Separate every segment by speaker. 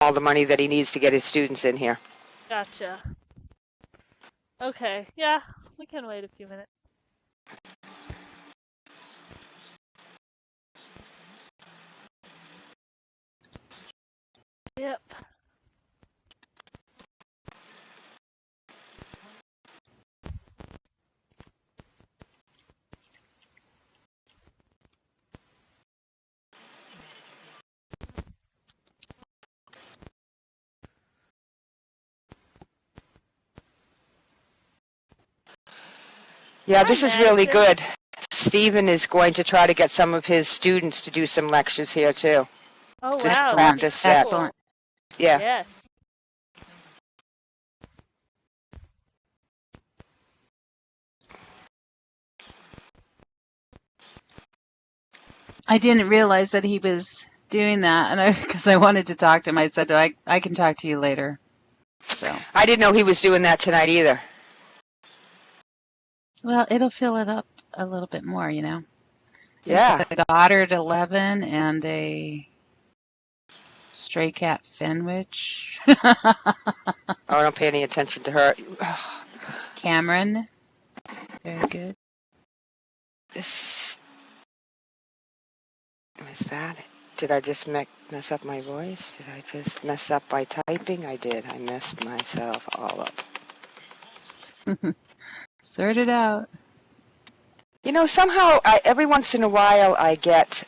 Speaker 1: all the money that he needs to get his students in here.
Speaker 2: Gotcha. Okay, yeah, we can wait a few minutes. Yep.
Speaker 1: Yeah, this is really good. Stephen is going to try to get some of his students to do some lectures here too.
Speaker 2: Oh, wow.
Speaker 1: Just practice that.
Speaker 3: Excellent.
Speaker 1: Yeah.
Speaker 2: Yes.
Speaker 3: I didn't realize that he was doing that, and because I wanted to talk to him, I said, I can talk to you later. So
Speaker 1: I didn't know he was doing that tonight either.
Speaker 3: well, it'll fill it up a little bit more, you know.
Speaker 1: Yeah.
Speaker 3: There's a Goddard 11 and a Stray Cat Fenwich.
Speaker 1: Oh, I don't pay any attention to her.
Speaker 3: Cameron. Very good.
Speaker 1: This was that. Did I just mess up my voice? Did I just mess up by typing? I did. I messed myself all up.
Speaker 3: Sort it out.
Speaker 1: You know, somehow, every once in a while, I get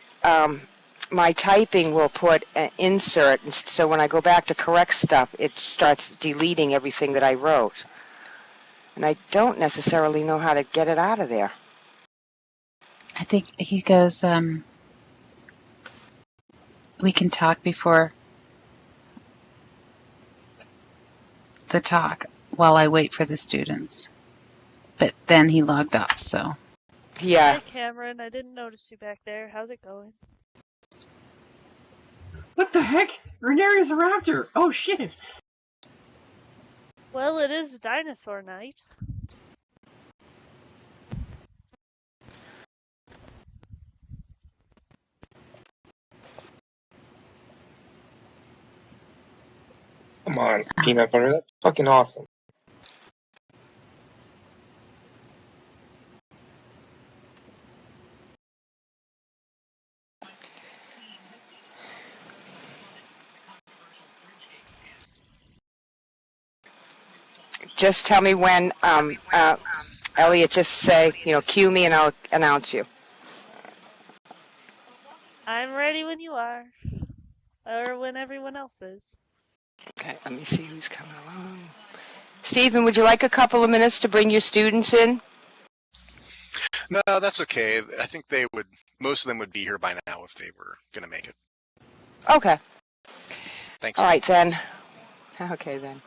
Speaker 1: my typing will put an insert, and so when I go back to correct stuff, it starts deleting everything that I wrote. And I don't necessarily know how to get it out of there.
Speaker 3: I think he goes, we can talk before the talk while I wait for the students. But then he logged off, so.
Speaker 1: Yeah.
Speaker 2: Hi, Cameron. I didn't notice you back there. How's it going?
Speaker 4: What the heck? Renari's a raptor! Oh shit!
Speaker 2: Well, it is dinosaur night.
Speaker 5: Come on, peanut butter. That's fucking awesome.
Speaker 1: Just tell me when, Elliot, just say, cue me and I'll announce you.
Speaker 2: I'm ready when you are. Or when everyone else is.
Speaker 1: Okay, let me see who's coming along. Stephen, would you like a couple of minutes to bring your students in?
Speaker 6: No, that's okay. I think most of them would be here by now if they were going to make it.
Speaker 1: Okay.
Speaker 6: Thanks.
Speaker 1: All right, then. Okay, then.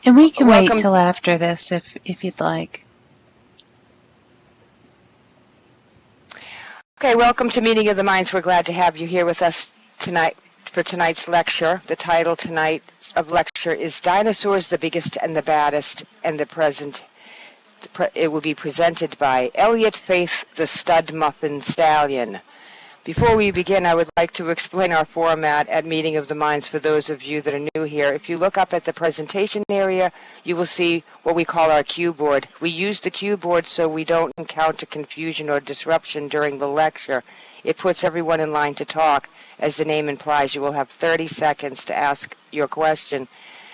Speaker 3: And we can wait till after this if you'd like.
Speaker 1: Okay, welcome to Meeting of the Minds. We're glad to have you here with us tonight for tonight's lecture. The title tonight of lecture is Dinosaurs, the Biggest and the Baddest, and the Present. It will be presented by Elliot Faith, the Stud Muffin Stallion. Before we begin, I would like to explain our format at Meeting of the Minds for those of you that are new here. If you look up at the presentation area, you will see what we call our cue board. We use the cue board so we don't encounter confusion or disruption during the lecture. It puts everyone in line to talk. As the name implies, you will have 30 seconds to ask your question.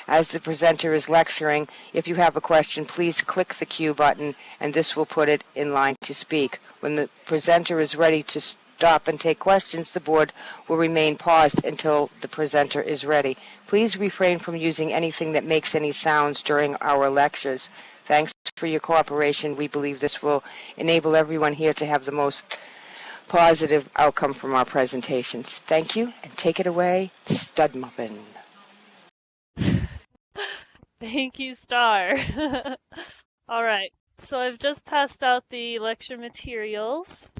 Speaker 1: As the presenter is lecturing, if you have a question, please click the cue button, and this will put it in line to speak. When the presenter is ready to stop and take questions, the board will remain paused until the presenter is ready. Please refrain from using anything that makes any sounds during our lectures. Thanks for your cooperation. We believe this will enable everyone here to have the most positive outcome from our presentations. Thank you, and take it away, Stud Muffin.
Speaker 2: Thank you, Star. All right, so I've just passed out the lecture materials,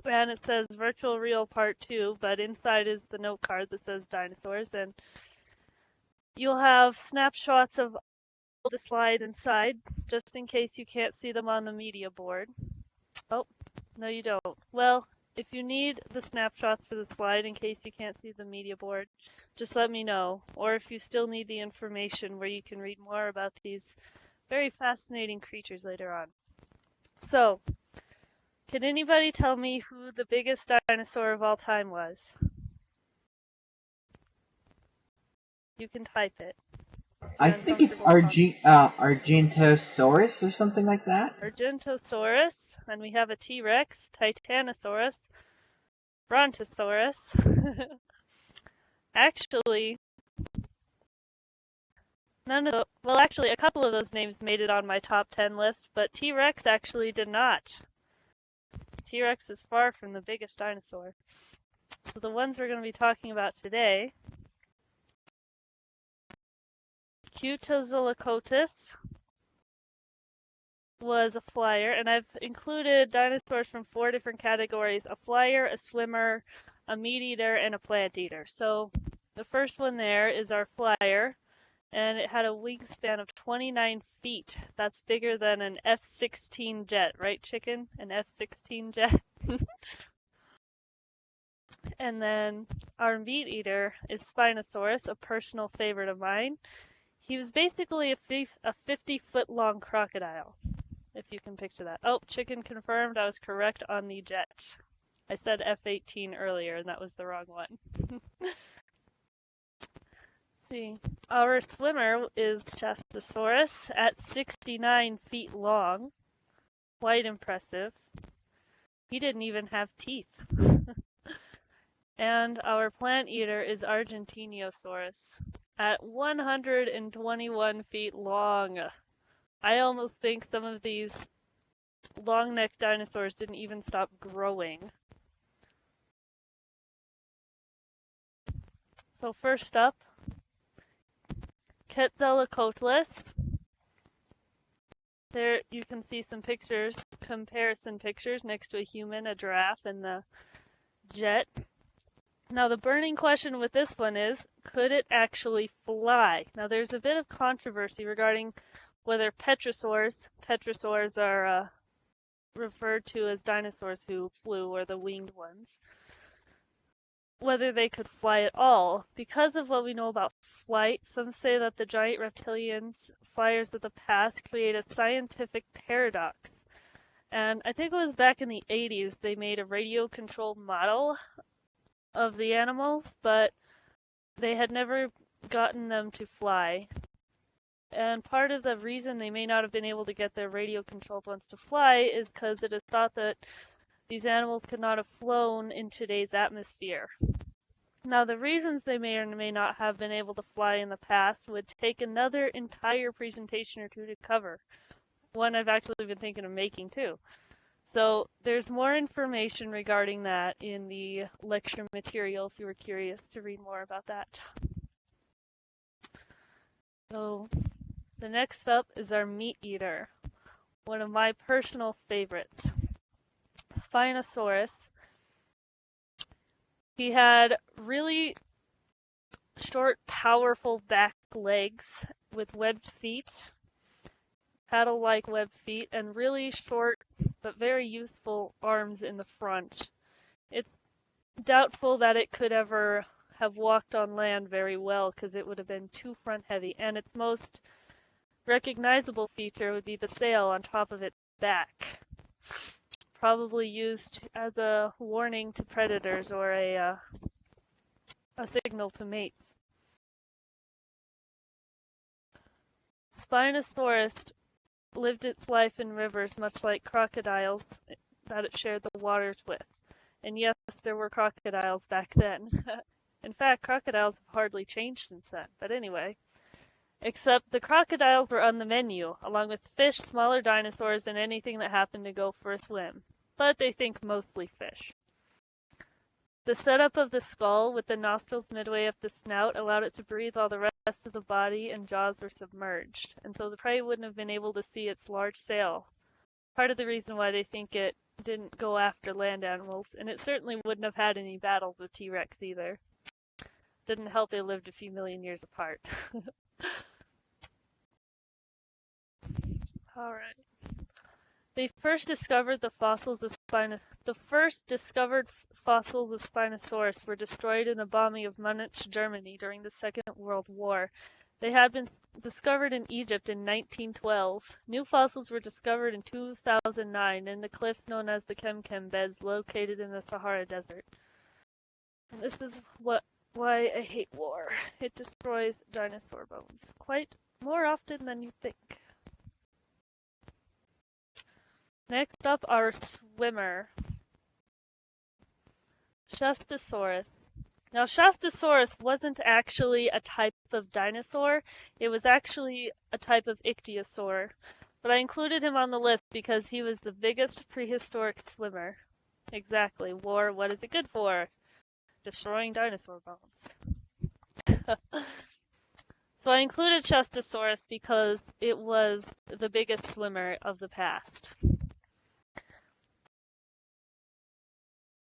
Speaker 2: and it says Virtual Real Part 2, but inside is the note card that says dinosaurs, and you'll have snapshots of the slide inside, just in case you can't see them on the media board. Oh, no you don't. Well, if you need the snapshots for the slide in case you can't see the media board, just let me know. Or if you still need the information where you can read more about these very fascinating creatures later on. So, can anybody tell me who the biggest dinosaur of all time was? You can type it.
Speaker 4: I think it's Argentosaurus or something like that.
Speaker 2: Argentosaurus, and we have a T-Rex, Titanosaurus, Brontosaurus. Actually, a couple of those names made it on my top 10 list, but T-Rex actually did not. T-Rex is far from the biggest dinosaur. So the ones we're going to be talking about today, Cutozolocotus was a flyer, and I've included dinosaurs from 4 different categories: a flyer, a swimmer, a meat eater, and a plant eater. So the first one there is our flyer, and it had a wingspan of 29 feet. That's bigger than an F-16 jet, right, Chicken? An F-16 jet. And then our meat eater is Spinosaurus, a personal favorite of mine. He was basically a 50-foot long crocodile, if you can picture that. Oh, Chicken confirmed I was correct on the jet. I said F-18 earlier, and that was the wrong one. See, our swimmer is Chastosaurus at 69 feet long. Quite impressive. He didn't even have teeth. And our plant eater is Argentinosaurus at 121 feet long. I almost think some of these long-necked dinosaurs didn't even stop growing. So first up, Quetzalcoatlus. There you can see some pictures, comparison pictures next to a human, a giraffe, and the jet. Now the burning question with this one is, could it actually fly? Now there's a bit of controversy regarding whether petrosaurs are referred to as dinosaurs who flew, or the winged ones, whether they could fly at all. Because of what we know about flight, some say that the giant reptilians, flyers of the past, create a scientific paradox. And I think it was back in the 80s they made a radio-controlled model of the animals, but they had never gotten them to fly. And part of the reason they may not have been able to get their radio-controlled ones to fly is because it is thought that these animals could not have flown in today's atmosphere. Now, the reasons they may or may not have been able to fly in the past would take another entire presentation or two to cover. One I've actually been thinking of making too. So there's more information regarding that in the lecture material if you were curious to read more about that. So the next up is our meat eater, one of my personal favorites, Spinosaurus. He had really short, powerful back legs with webbed feet, paddle-like webbed feet, and really short but very useful arms in the front. It's doubtful that it could ever have walked on land very well because it would have been too front heavy, and its most recognizable feature would be the sail on top of its back, probably used as a warning to predators or a signal to mates. Spinosaurus lived its life in rivers much like crocodiles that it shared the waters with. And yes, there were crocodiles back then. In fact, crocodiles have hardly changed since then. But anyway, except the crocodiles were on the menu, along with fish, smaller dinosaurs, and anything that happened to go for a swim. But they think mostly fish. The setup of the skull with the nostrils midway up the snout allowed it to breathe while the rest of the body and jaws were submerged, and so the prey wouldn't have been able to see its large sail. Part of the reason why they think it didn't go after land animals, and it certainly wouldn't have had any battles with T-Rex either. Didn't help they lived a few million years apart. Alright. They first discovered the fossils of The first discovered fossils of Spinosaurus were destroyed in the bombing of Munich, Germany during the Second World War. They had been discovered in Egypt in 1912. New fossils were discovered in 2009 in the cliffs known as the Kemkem beds located in the Sahara Desert. And this is why I hate war. It destroys dinosaur bones quite more often than you think. Next up, our swimmer, Shastasaurus. Now, Shastasaurus wasn't actually a type of dinosaur. It was actually a type of ichthyosaur. But I included him on the list because he was the biggest prehistoric swimmer. Exactly. War, what is it good for? Destroying dinosaur bones. So I included Shastasaurus because it was the biggest swimmer of the past.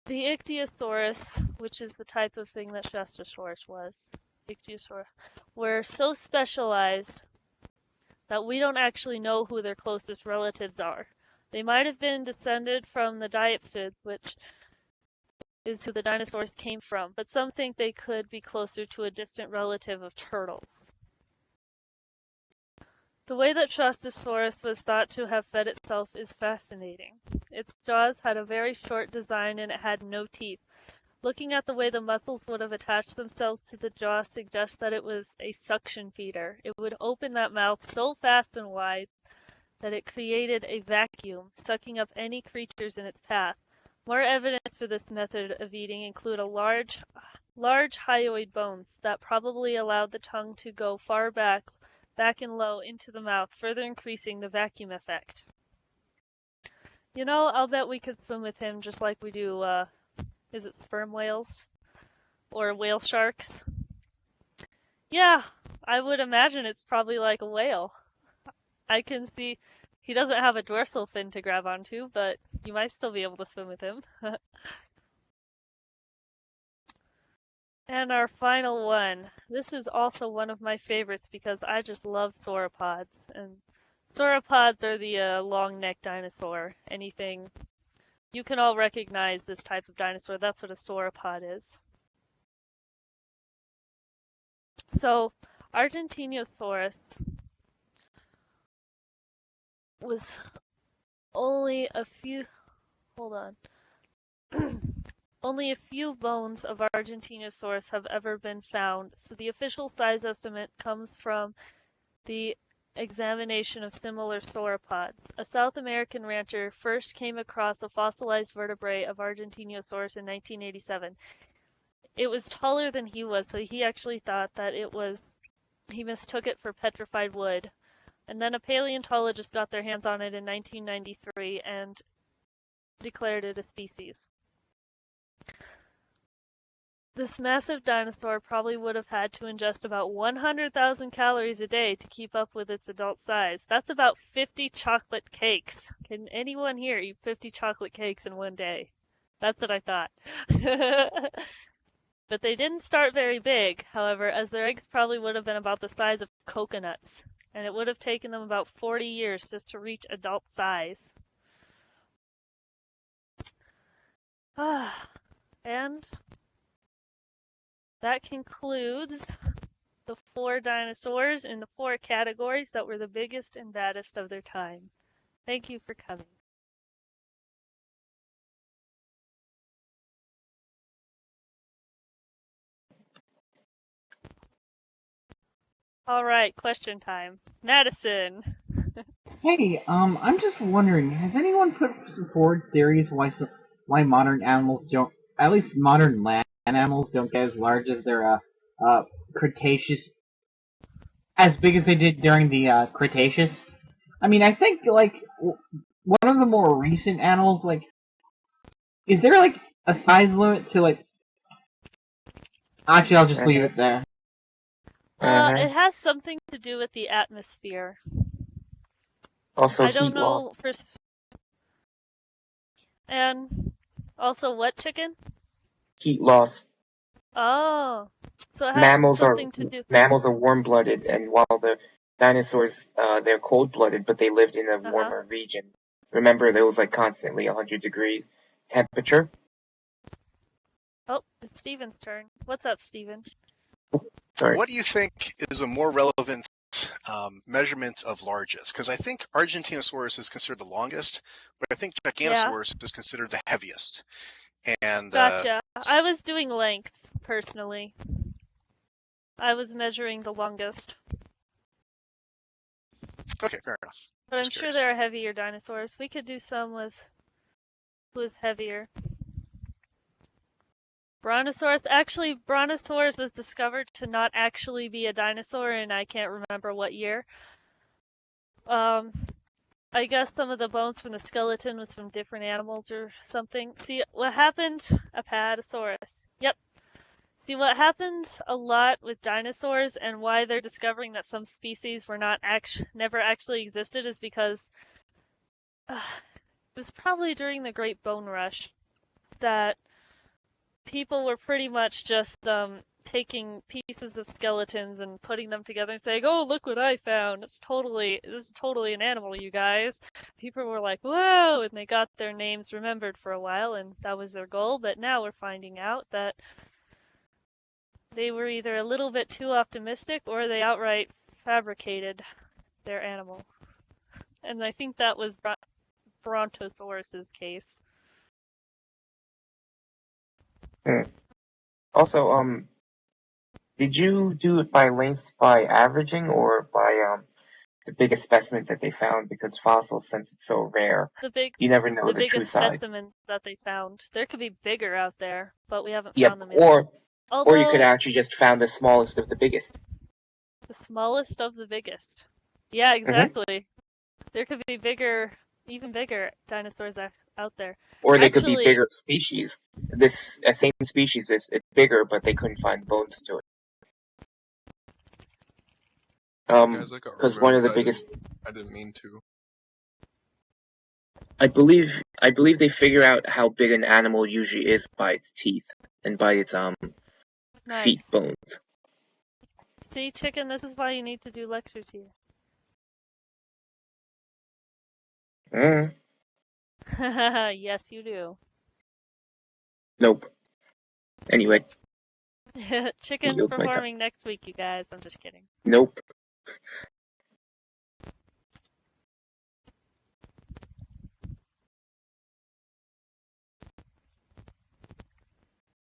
Speaker 2: The Ichthyosaurus, which is the type of thing that Shastasaurus was, Ichthyosaur, were so specialized that we don't actually know who their closest relatives are. They might have been descended from the Diapsids, which is who the dinosaurs came from, but some think they could be closer to a distant relative of turtles. The way that Shastasaurus was thought to have fed itself is fascinating. Its jaws had a very short design and it had no teeth. Looking at the way the muscles would have attached themselves to the jaw suggests that it was a suction feeder. It would open that mouth so fast and wide that it created a vacuum, sucking up any creatures in its path. More evidence for this method of eating include a large hyoid bones that probably allowed the tongue to go far back and low into the mouth, further increasing the vacuum effect. You know, I'll bet we could swim with him just like we do, is it sperm whales? Or whale sharks? Yeah, I would imagine it's probably like a whale. I can see he doesn't have a dorsal fin to grab onto, but you might still be able to swim with him. And our final one. This is also one of my favorites because I just love sauropods. And sauropods are the long-necked dinosaur. Anything. You can all recognize this type of dinosaur. That's what a sauropod is. So, Argentinosaurus was only a few... Hold on. Only a few bones of Argentinosaurus have ever been found, so the official size estimate comes from the examination of similar sauropods. A South American rancher first came across a fossilized vertebrae of Argentinosaurus in 1987. It was taller than he was, so he actually thought that he mistook it for petrified wood. And then a paleontologist got their hands on it in 1993 and declared it a species. This massive dinosaur probably would have had to ingest about 100,000 calories a day to keep up with its adult size. That's about 50 chocolate cakes. Can anyone here eat 50 chocolate cakes in one day? That's what I thought. But they didn't start very big, however, as their eggs probably would have been about the size of coconuts, and it would have taken them about 40 years just to reach adult size. And that concludes the 4 dinosaurs in the 4 categories that were the biggest and baddest of their time. Thank you for coming. All right, question time. Madison.
Speaker 4: Hey, I'm just wondering, has anyone put forward theories why modern animals don't, at least modern land animals don't get as large as their Cretaceous, as big as they did during the Cretaceous? I mean, I think like one of the more recent animals, like, is there like a size limit to like? Actually, I'll just leave it there.
Speaker 2: It has something to do with the atmosphere.
Speaker 5: Also,
Speaker 2: I don't
Speaker 5: heat
Speaker 2: know
Speaker 5: loss.
Speaker 2: And also what, chicken?
Speaker 5: Heat loss.
Speaker 2: Oh, so it has
Speaker 5: Mammals
Speaker 2: something to do.
Speaker 5: are warm-blooded, and while the dinosaurs they're cold-blooded, but they lived in a warmer region. Remember, there was like constantly 100-degree temperature.
Speaker 2: Oh, it's Steven's turn. What's up, Steven?
Speaker 5: Sorry.
Speaker 6: What do you think is a more relevant measurement of largest? Because I think Argentinosaurus is considered the longest, but I think Giganosaurus is considered the heaviest. And
Speaker 2: Gotcha. I was doing length, personally. I was measuring the longest.
Speaker 6: Okay, fair enough.
Speaker 2: But I'm
Speaker 6: Just
Speaker 2: sure
Speaker 6: curious.
Speaker 2: there are heavier dinosaurs. We could do some with who is heavier. Brontosaurus. Actually, Brontosaurus was discovered to not actually be a dinosaur, and I can't remember what year. I guess some of the bones from the skeleton was from different animals or something. See, what happened? Apatosaurus. Yep. See, what happens a lot with dinosaurs and why they're discovering that some species were never actually existed is because it was probably during the Great Bone Rush that people were pretty much just taking pieces of skeletons and putting them together and saying, "Oh, look what I found! This is totally an animal, you guys." People were like, "Whoa!" and they got their names remembered for a while, and that was their goal. But now we're finding out that they were either a little bit too optimistic or they outright fabricated their animal. And I think that was Brontosaurus's case.
Speaker 5: Also, did you do it by length by averaging or by the biggest specimen that they found? Because fossils, since it's so rare, you never know the true
Speaker 2: biggest
Speaker 5: size.
Speaker 2: specimens that they found. There could be bigger out there, but we haven't
Speaker 5: Yep,
Speaker 2: found them yet.
Speaker 5: or you could actually just found the smallest of the biggest.
Speaker 2: The smallest of the biggest. Yeah, exactly. There could be bigger, even bigger dinosaurs out there.
Speaker 5: Or they could be bigger species. This same species is bigger, but they couldn't find bones to it. Because one of the biggest.
Speaker 7: I didn't mean to.
Speaker 5: I believe they figure out how big an animal usually is by its teeth and by its feet bones.
Speaker 2: See, chicken, this is why you need to do lectures here. Yes, you do.
Speaker 5: Nope. Anyway.
Speaker 2: Chicken's performing next week, you guys. I'm just kidding.
Speaker 5: Nope.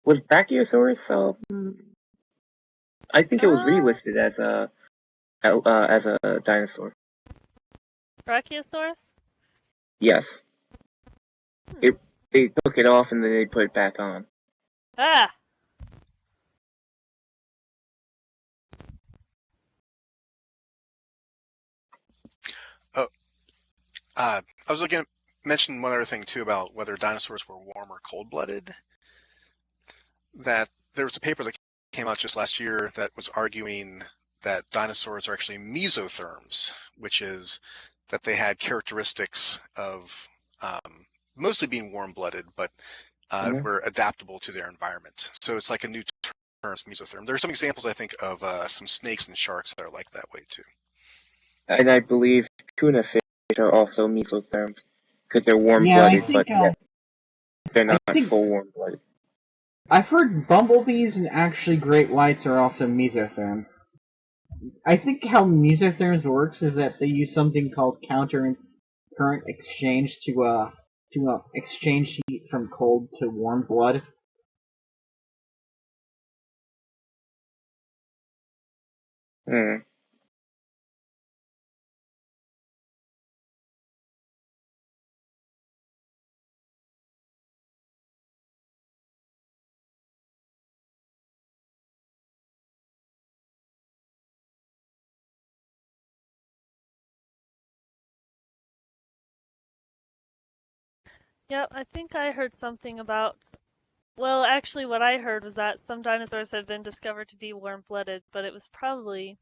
Speaker 5: Was Brachiosaurus? I think it was relisted as a dinosaur.
Speaker 2: Brachiosaurus?
Speaker 5: Yes. They took it off and then they put it back on.
Speaker 2: Ah!
Speaker 6: Oh, I was looking at mention one other thing too about whether dinosaurs were warm or cold-blooded. That there was a paper that came out just last year that was arguing that dinosaurs are actually mesotherms, which is that they had characteristics of mostly being warm-blooded, but were adaptable to their environment. So it's like a new term, mesotherm. There are some examples, I think, of some snakes and sharks that are like that way too.
Speaker 5: And I believe tuna fish are also mesotherms because they're warm-blooded, but they're not full warm-blooded.
Speaker 4: I've heard bumblebees and actually great whites are also mesotherms. I think how mesotherms works is that they use something called counter current exchange to exchange heat from cold to warm blood.
Speaker 2: Yep, I think I heard something about... Well, actually what I heard was that some dinosaurs have been discovered to be warm-blooded, but it was probably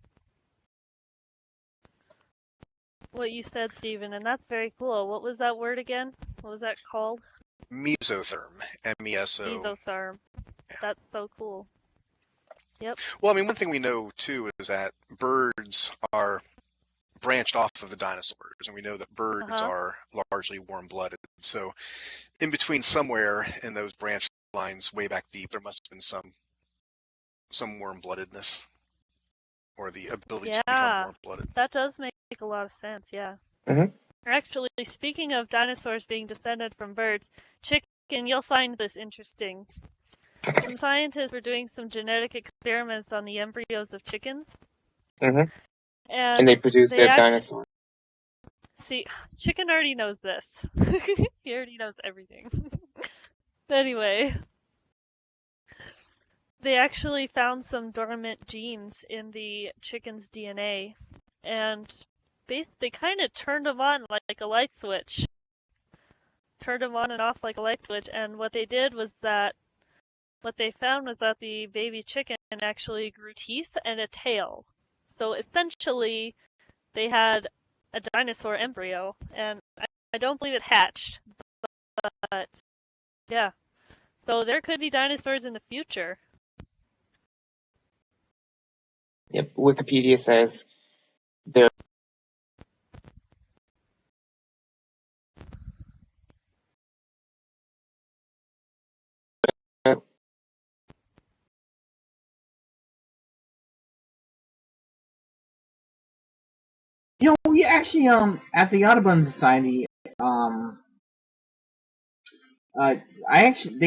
Speaker 2: what you said, Stephen, and that's very cool. What was that word again? What was that called?
Speaker 6: Mesotherm. M-E-S-O.
Speaker 2: Mesotherm. Yeah. That's so cool. Yep.
Speaker 6: Well, I mean, one thing we know, too, is that birds are branched off of the dinosaurs, and we know that birds are largely warm-blooded. So in between somewhere in those branch lines way back deep, there must have been some warm-bloodedness, or the ability to become warm-blooded.
Speaker 2: That does make a lot of sense, yeah.
Speaker 5: Mm-hmm.
Speaker 2: Actually, speaking of dinosaurs being descended from birds, chicken, you'll find this interesting. Some scientists were doing some genetic experiments on the embryos of chickens.
Speaker 5: Mm-hmm.
Speaker 2: And
Speaker 5: they produced their dinosaur.
Speaker 2: See, chicken already knows this. He already knows everything. Anyway, they actually found some dormant genes in the chicken's DNA, and they kind of turned them on like a light switch. Turned them on and off like a light switch, and what they found was that the baby chicken actually grew teeth and a tail. So essentially, they had a dinosaur embryo, and I don't believe it hatched, but yeah. So there could be dinosaurs in the future.
Speaker 5: Yep, Wikipedia says there.
Speaker 4: We actually, at the Audubon Society, they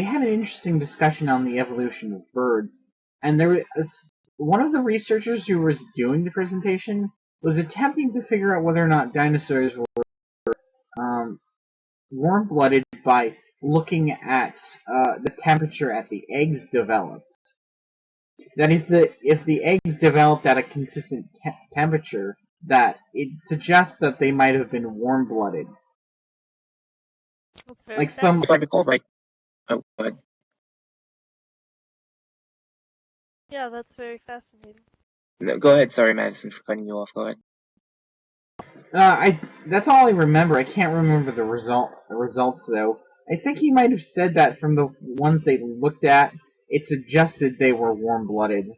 Speaker 4: had an interesting discussion on the evolution of birds, and there was one of the researchers who was doing the presentation was attempting to figure out whether or not dinosaurs were warm-blooded by looking at the temperature at the eggs developed. That if the eggs developed at a consistent temperature, that it suggests that they might have been warm-blooded.
Speaker 2: That's very fascinating.
Speaker 5: If I recall right. Oh, go ahead.
Speaker 2: Yeah, that's very fascinating.
Speaker 5: No, go ahead. Sorry, Madison, for cutting you off. Go ahead.
Speaker 4: That's all I remember. I can't remember the results though. I think he might have said that from the ones they looked at, it suggested they were warm-blooded.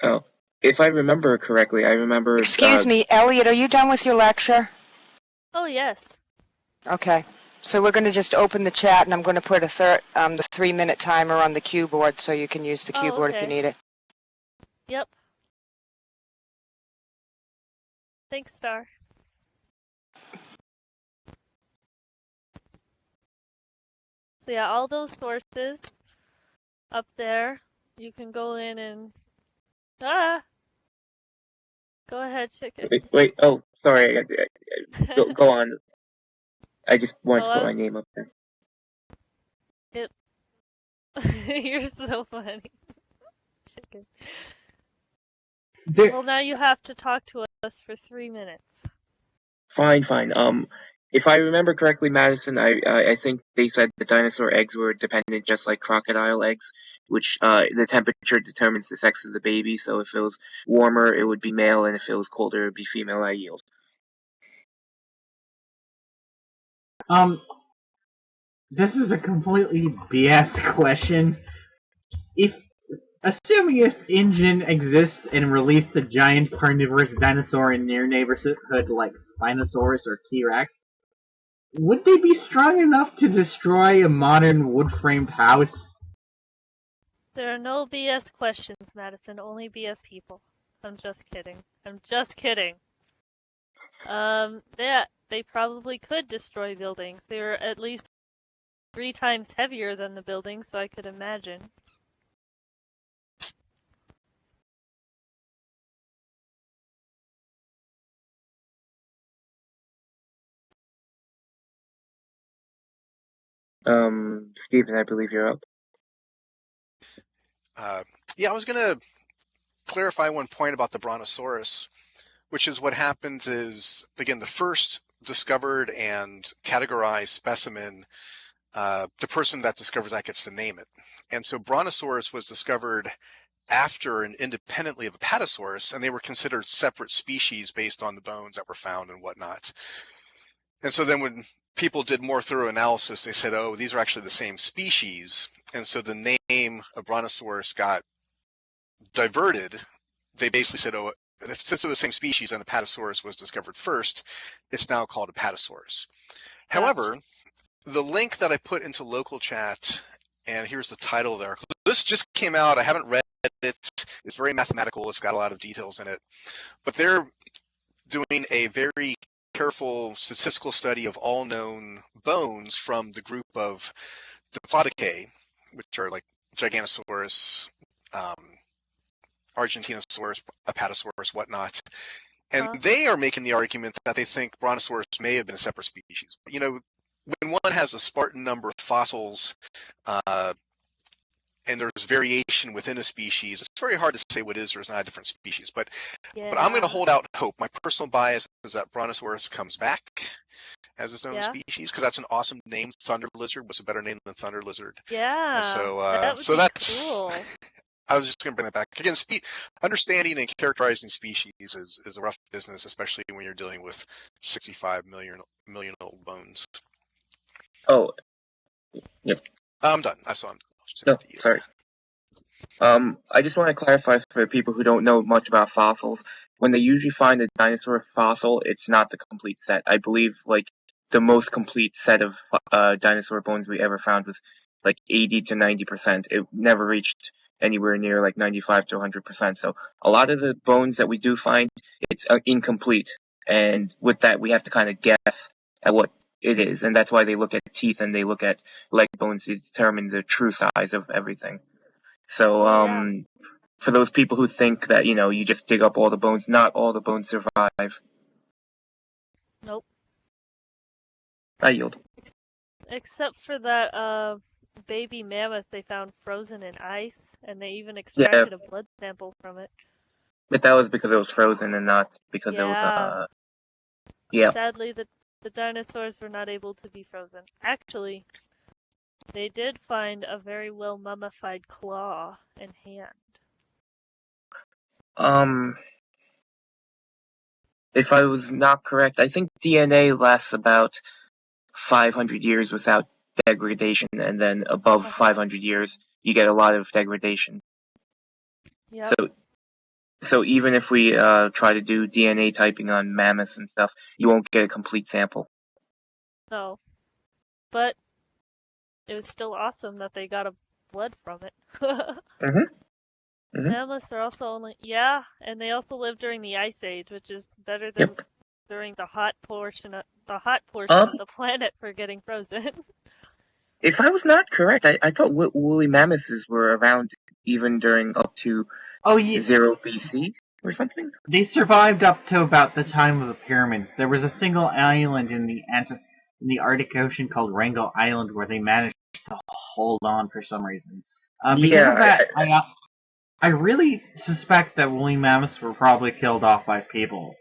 Speaker 5: Oh, if I remember correctly, I remember.
Speaker 1: Excuse me, Elliot, are you done with your lecture?
Speaker 2: Oh, yes.
Speaker 1: Okay. So we're going to just open the chat, and I'm going to put the 3-minute timer on the cue board so you can use the cue board if you need it.
Speaker 2: Yep. Thanks, Star. So yeah, all those sources up there, you can go in and... Go ahead, chicken.
Speaker 5: Wait. Oh, sorry. Go on. I just wanted to put my name up there.
Speaker 2: You're so funny. Chicken.
Speaker 4: There...
Speaker 2: Well, now you have to talk to us for 3 minutes.
Speaker 5: Fine. If I remember correctly, Madison, I think they said the dinosaur eggs were dependent just like crocodile eggs, which the temperature determines the sex of the baby. So if it was warmer, it would be male, and if it was colder, it would be female. I yield.
Speaker 4: This is a completely BS question. Assuming if InGen exists and released a giant carnivorous dinosaur in near neighborhood like Spinosaurus or T-Rex, would they be strong enough to destroy a modern wood-framed house?
Speaker 2: There are no BS questions, Madison. Only BS people. I'm just kidding. They probably could destroy buildings. They're at least 3 times heavier than the buildings, so I could imagine.
Speaker 5: Stephen, I believe you're up.
Speaker 6: Yeah, I was going to clarify one point about the Brontosaurus, which is what happens is, again, the first discovered and categorized specimen, the person that discovers that gets to name it. And so Brontosaurus was discovered after and independently of Apatosaurus, and they were considered separate species based on the bones that were found and whatnot. And so then when people did more thorough analysis, they said, oh, these are actually the same species. And so the name of Brontosaurus got diverted. They basically said, oh, since they're the same species and the Apatosaurus was discovered first, it's now called Apatosaurus.
Speaker 2: Gotcha.
Speaker 6: However, the link that I put into local chat, and here's the title there. This just came out. I haven't read it. It's very mathematical. It's got a lot of details in it. But they're doing a very careful statistical study of all known bones from the group of Diplodocus, which are like Giganosaurus, Argentinosaurus, Apatosaurus, whatnot. And they are making the argument that they think Brontosaurus may have been a separate species. You know, when one has a Spartan number of fossils, and there's variation within a species, it's very hard to say what is or is not a different species. But I'm going to hold out hope. My personal bias is that Brontosaurus comes back as its own species, because that's an awesome name. Thunder Lizard was a better name than Thunder Lizard.
Speaker 2: Yeah.
Speaker 6: And so, that's cool. I was just going to bring that back. Again, understanding and characterizing species is a rough business, especially when you're dealing with 65 million old bones.
Speaker 5: Oh, yep.
Speaker 6: I'm done. I'm done.
Speaker 5: No, sorry. I just want to clarify for people who don't know much about fossils. When they usually find a dinosaur fossil, it's not the complete set. I believe like the most complete set of dinosaur bones we ever found was like 80 to 90%. It never reached anywhere near like 95 to 100%. So a lot of the bones that we do find, it's incomplete. And with that, we have to kind of guess at what it is. And that's why they look at teeth and they look at leg bones to determine the true size of everything. So, for those people who think that, you just dig up all the bones, not all the bones survive.
Speaker 2: Nope.
Speaker 5: I yield.
Speaker 2: Except for that baby mammoth they found frozen in ice, and they even extracted a blood sample from it.
Speaker 5: But that was because it was frozen and not because it was,
Speaker 2: Sadly, the dinosaurs were not able to be frozen. Actually, they did find a very well mummified claw and hand.
Speaker 5: If I was not correct, I think DNA lasts about 500 years without degradation, and then above 500 years, you get a lot of degradation.
Speaker 2: Yep.
Speaker 5: So even if we try to do DNA typing on mammoths and stuff, you won't get a complete sample.
Speaker 2: No. But it was still awesome that they got a blood from it. Mammoths are also and they also live during the Ice Age, which is better than during the hot portion of the planet for getting frozen.
Speaker 5: If I was not correct, I thought woolly mammoths were around even during up to 0 BC or something.
Speaker 4: They survived up to about the time of the pyramids. There was a single island in the Arctic Ocean called Wrangel Island where they managed to hold on for some reason. Because of that, I really suspect that woolly mammoths were probably killed off by people.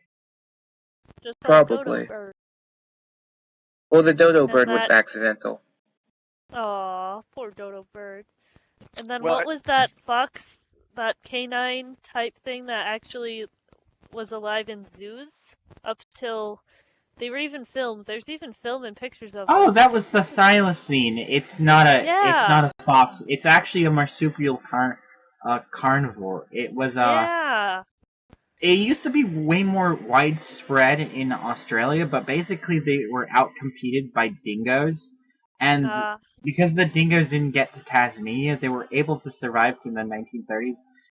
Speaker 2: Just
Speaker 5: probably.
Speaker 2: Like dodo bird.
Speaker 5: Well, the dodo bird was accidental.
Speaker 2: Aw, poor dodo bird. And then what was that fox, that canine type thing that actually was alive in zoos up till they were even filmed? There's even film and pictures of.
Speaker 4: Oh, that was the thylacine. It's not a fox. It's actually a marsupial carnivore. It was It used to be way more widespread in Australia, but basically they were outcompeted by dingoes. And because the dingoes didn't get to Tasmania, they were able to survive to the 1930s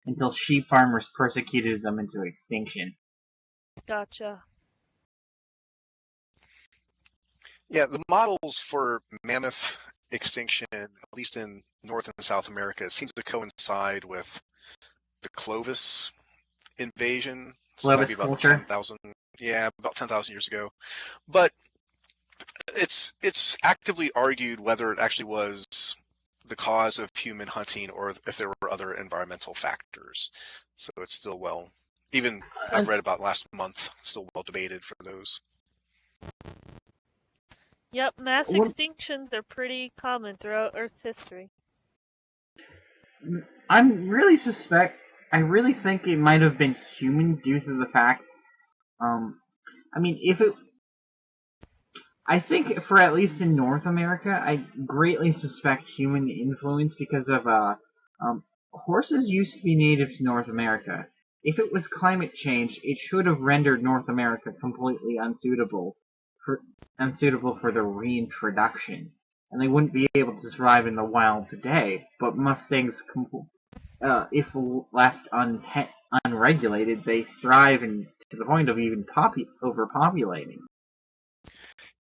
Speaker 4: until sheep farmers persecuted them into extinction.
Speaker 2: Gotcha.
Speaker 6: Yeah, the models for mammoth extinction, at least in North and South America, seems to coincide with the Clovis invasion. So that'd be about 10,000. Yeah, about 10,000 years ago. But it's actively argued whether it actually was the cause of human hunting or if there were other environmental factors. So it's still even I've read about last month, still well debated for those.
Speaker 2: Yep, mass extinctions are pretty common throughout Earth's history.
Speaker 4: I really think it might have been human due to the fact, I think for at least in North America, I greatly suspect human influence because of, horses used to be native to North America. if it was climate change, it should have rendered North America completely unsuitable for the reintroduction, and they wouldn't be able to survive in the wild today. But mustangs, if left unregulated, they thrive to the point of even overpopulating.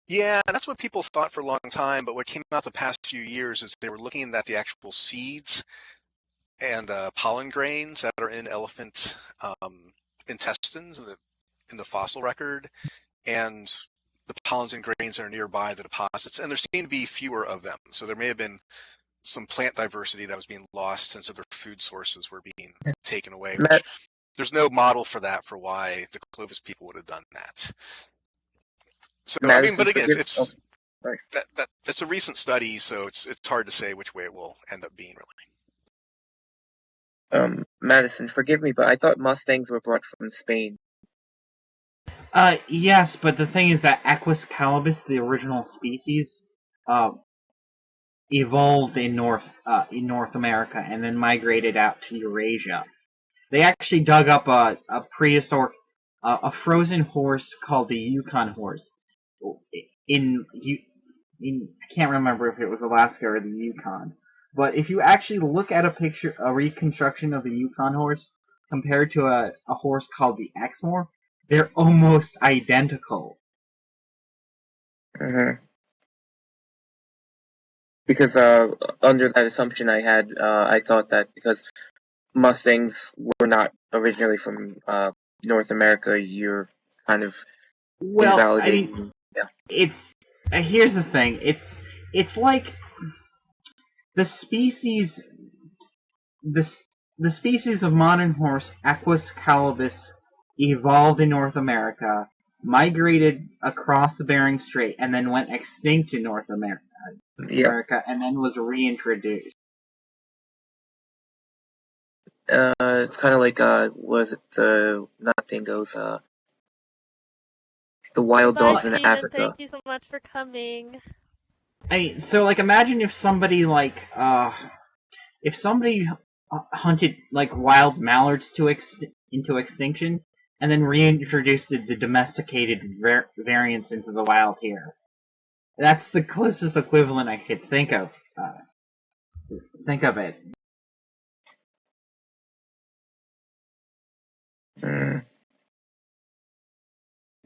Speaker 6: Yeah, that's what people thought for a long time, but what came out the past few years is they were looking at the actual seeds and pollen grains that are in elephant intestines in the fossil record, and the pollens and grains that are nearby the deposits, and there seem to be fewer of them. So there may have been some plant diversity that was being lost since other food sources were being taken away, which there's no model for that, for why the Clovis people would have done that. So, I mean, but again, it's it's a recent study, so it's hard to say which way it will end up being, really.
Speaker 5: Madison, forgive me, but I thought Mustangs were brought from Spain.
Speaker 4: Yes, but the thing is that Equus calibus, the original species, evolved in North America and then migrated out to Eurasia. They actually dug up a prehistoric, a frozen horse called the Yukon horse. I can't remember if it was Alaska or the Yukon, but if you actually look at a reconstruction of the Yukon horse compared to a horse called the Exmoor, they're almost identical.
Speaker 5: Mm-hmm. Because under that assumption I thought that because Mustangs were not originally from North America, you're kind of invalidating.
Speaker 4: I mean, it's here's the thing. It's like the species of modern horse, Equus calibus, evolved in North America, migrated across the Bering Strait, and then went extinct in North America, and then was reintroduced.
Speaker 5: It's kind of like was it not dingoes, the wild dogs in
Speaker 2: Steven,
Speaker 5: Africa.
Speaker 2: Thank you so much for coming.
Speaker 4: So imagine if somebody hunted wild mallards into extinction, and then reintroduced the domesticated variants into the wild here. That's the closest equivalent I could think of. Think of it.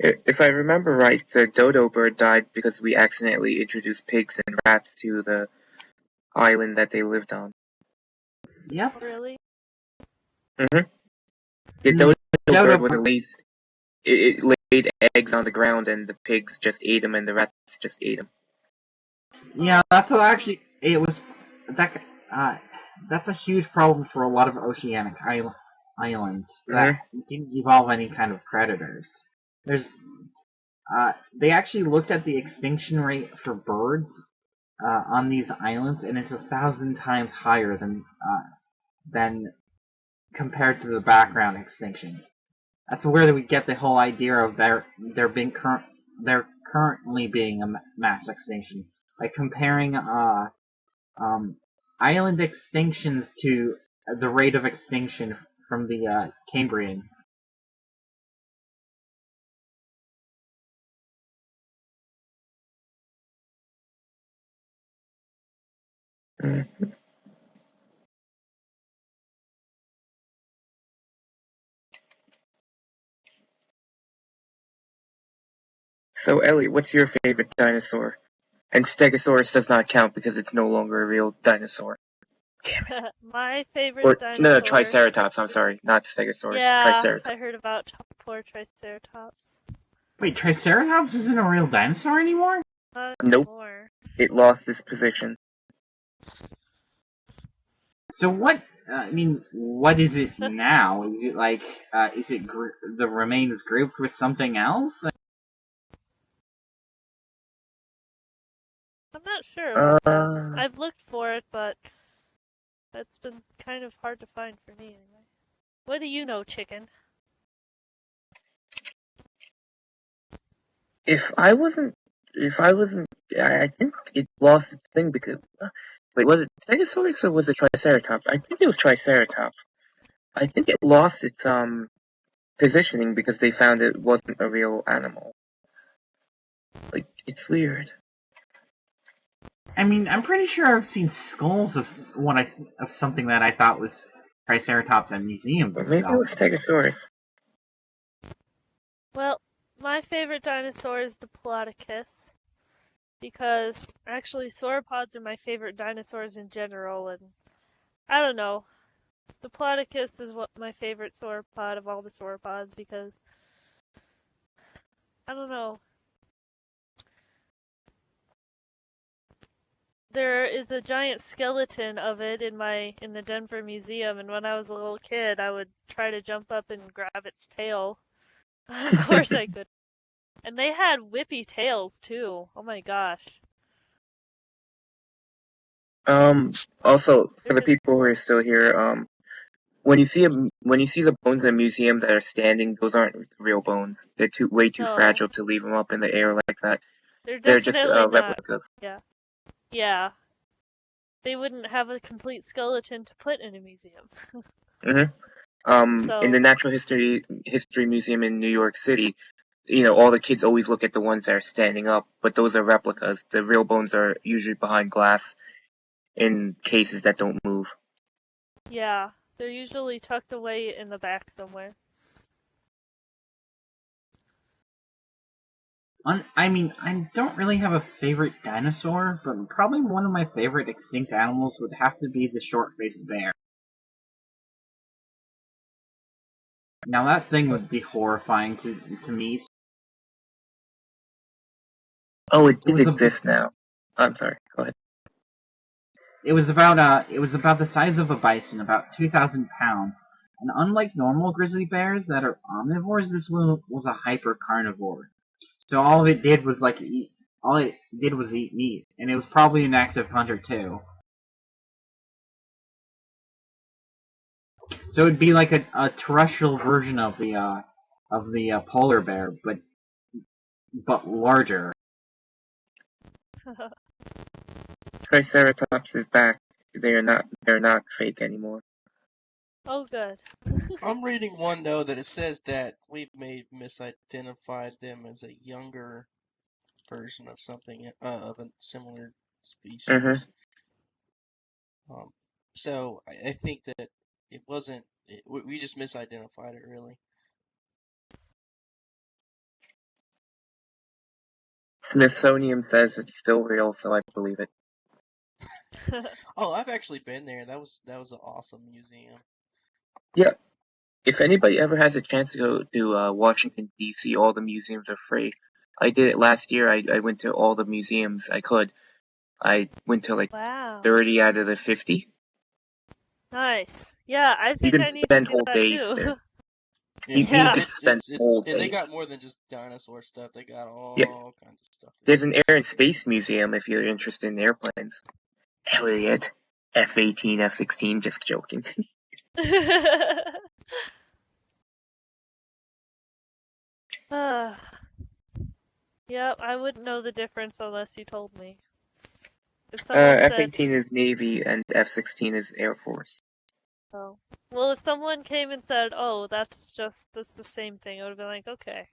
Speaker 5: If I remember right, the dodo bird died because we accidentally introduced pigs and rats to the island that they lived on.
Speaker 4: Yep.
Speaker 2: Really?
Speaker 5: Mm-hmm. The dodo bird was lazy. It laid eggs on the ground, and the pigs just ate them, and the rats just ate them.
Speaker 4: Yeah, that's what actually it was. That's a huge problem for a lot of oceanic islands that didn't evolve any kind of predators. They actually looked at the extinction rate for birds on these islands, and it's 1,000 times higher than compared to the background extinction. That's where we get the whole idea of there currently being a mass extinction, by comparing island extinctions to the rate of extinction from the Cambrian.
Speaker 5: Mm-hmm. So, Ellie, what's your favorite dinosaur? And Stegosaurus does not count because it's no longer a real dinosaur. Damn it.
Speaker 2: My favorite dinosaur...
Speaker 5: No, Triceratops, I'm sorry. Not Stegosaurus.
Speaker 2: Yeah,
Speaker 5: Triceratops.
Speaker 2: I heard about poor Triceratops.
Speaker 4: Wait, Triceratops isn't a real dinosaur anymore?
Speaker 2: Not
Speaker 5: nope.
Speaker 2: anymore.
Speaker 5: It lost its position.
Speaker 4: So what... what is it now? Is it the remains grouped with something else?
Speaker 2: I'm not sure about that. I've looked for it, but that's been kind of hard to find for me anyway. What do you know, chicken?
Speaker 5: I think it lost its thing because... Wait, was it Stegosaurus or was it Triceratops? I think it was Triceratops. I think it lost its positioning because they found it wasn't a real animal. Like, it's weird.
Speaker 4: I mean, I'm pretty sure I've seen skulls of something that I thought was Triceratops at museums
Speaker 5: Or
Speaker 4: and
Speaker 5: maybe it
Speaker 4: stuff.
Speaker 5: was Stegosaurus.
Speaker 2: Well, my favorite dinosaur is the Diplodocus, because actually sauropods are my favorite dinosaurs in general, and I don't know. The Diplodocus is my favorite sauropod of all the sauropods because I don't know. There is a giant skeleton of it in the Denver Museum, and when I was a little kid, I would try to jump up and grab its tail. Of course I could. And they had whippy tails too. Oh my gosh.
Speaker 5: Also, for the people who are still here, when you see the bones in a museum that are standing, those aren't real bones. They're way too
Speaker 2: No,
Speaker 5: fragile to leave them up in the air like that.
Speaker 2: they're
Speaker 5: They're just
Speaker 2: definitely not.
Speaker 5: replicas.
Speaker 2: Yeah. Yeah. They wouldn't have a complete skeleton to put in a museum.
Speaker 5: In the Natural History Museum in New York City, all the kids always look at the ones that are standing up, but those are replicas. The real bones are usually behind glass in cases that don't move.
Speaker 2: Yeah, they're usually tucked away in the back somewhere.
Speaker 4: I mean, I don't really have a favorite dinosaur, but probably one of my favorite extinct animals would have to be the short-faced bear. Now that thing would be horrifying to me.
Speaker 5: Oh, it did exist now. I'm sorry. Go ahead.
Speaker 4: It was about the size of a bison, about 2,000 pounds. And unlike normal grizzly bears that are omnivores, this one was a hyper carnivore. So all it did was eat meat, and it was probably an active hunter too. So it'd be like a terrestrial version of the polar bear, but larger.
Speaker 5: Triceratops is back. They're not fake anymore.
Speaker 2: Oh, good.
Speaker 7: I'm reading one though that it says that we may misidentified them as a younger version of something of a similar species. So I think that it wasn't. We just misidentified it, really.
Speaker 5: Smithsonian says it's still real, so I believe it.
Speaker 7: Oh, I've actually been there. That was an awesome museum.
Speaker 5: Yeah. If anybody ever has a chance to go to Washington, D.C., all the museums are free. I did it last year. I went to all the museums I could. I went to
Speaker 2: Wow.
Speaker 5: 30 out of the 50.
Speaker 2: Nice. Yeah, I
Speaker 5: You
Speaker 2: think
Speaker 5: can
Speaker 2: I need to
Speaker 5: spend
Speaker 2: do
Speaker 5: whole
Speaker 2: that
Speaker 5: days
Speaker 2: too.
Speaker 5: there.
Speaker 7: Yeah,
Speaker 5: You need to spend whole
Speaker 7: and they
Speaker 5: days.
Speaker 7: got more than just dinosaur stuff. They got all kinds of stuff.
Speaker 5: There's an Air and Space Museum if you're interested in airplanes. Elliot, F-18, F-16, just joking.
Speaker 2: Yep, I wouldn't know the difference unless you told me. If someone said,
Speaker 5: F-18 is Navy and F-16 is Air Force.
Speaker 2: oh. Well, if someone came and said, oh, that's the same thing, I would have been like, okay.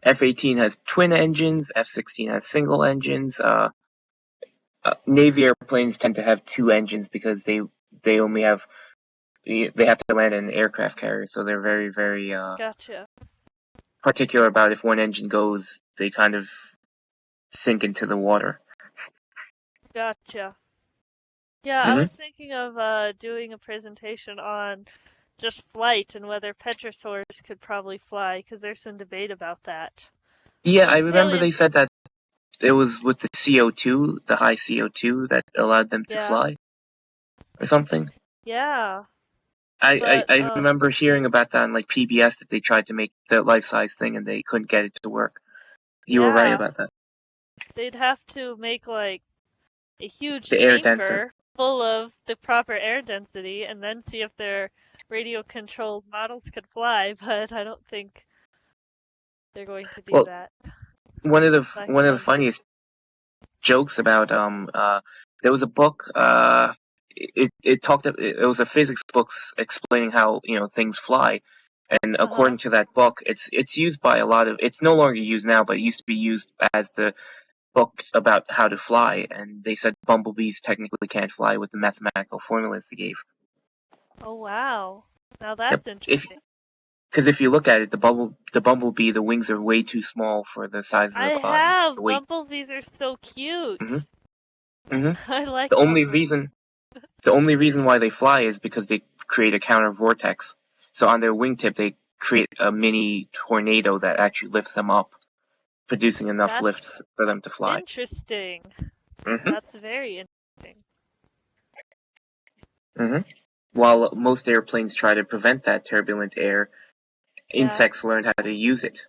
Speaker 5: F-18 has twin engines, F-16 has single engines. Navy airplanes tend to have two engines because they only have they have to land in an aircraft carrier, so they're very, very
Speaker 2: Gotcha.
Speaker 5: particular about if one engine goes, they kind of sink into the water.
Speaker 2: Gotcha. Yeah, I was thinking of doing a presentation on just flight and whether petrosaurs could probably fly, because there's some debate about that.
Speaker 5: Yeah, I remember they said that it was with the CO2, the high CO2, that allowed them to fly, or something.
Speaker 2: Yeah.
Speaker 5: I remember hearing about that on PBS, that they tried to make the life-size thing and they couldn't get it to work. You were right about that.
Speaker 2: They'd have to make a huge
Speaker 5: The air
Speaker 2: chamber
Speaker 5: denser.
Speaker 2: full of the proper air density and then see if their radio-controlled models could fly, but I don't think they're going to do that.
Speaker 5: One of the funniest jokes about there was a book it was a physics book explaining how things fly, and
Speaker 2: Uh-huh.
Speaker 5: according to that book, it's used by a lot of. It's no longer used now, but it used to be used as the book about how to fly, and they said bumblebees technically can't fly with the mathematical formulas they gave.
Speaker 2: Oh, wow. Now
Speaker 5: Yep.
Speaker 2: that's interesting.
Speaker 5: Because if you look at it, the bumblebee, the wings are way too small for the size of
Speaker 2: I
Speaker 5: the body,
Speaker 2: have.
Speaker 5: the weight.
Speaker 2: Bumblebees are so cute.
Speaker 5: hmm
Speaker 2: I like
Speaker 5: The only
Speaker 2: bumblebees.
Speaker 5: reason the only reason why they fly is because they create a counter vortex. So on their wingtip, they create a mini tornado that actually lifts them up, producing enough
Speaker 2: That's
Speaker 5: lift for them to fly.
Speaker 2: interesting.
Speaker 5: hmm
Speaker 2: That's very interesting.
Speaker 5: hmm While most airplanes try to prevent that turbulent air,
Speaker 2: Yeah.
Speaker 5: insects learned how to use it.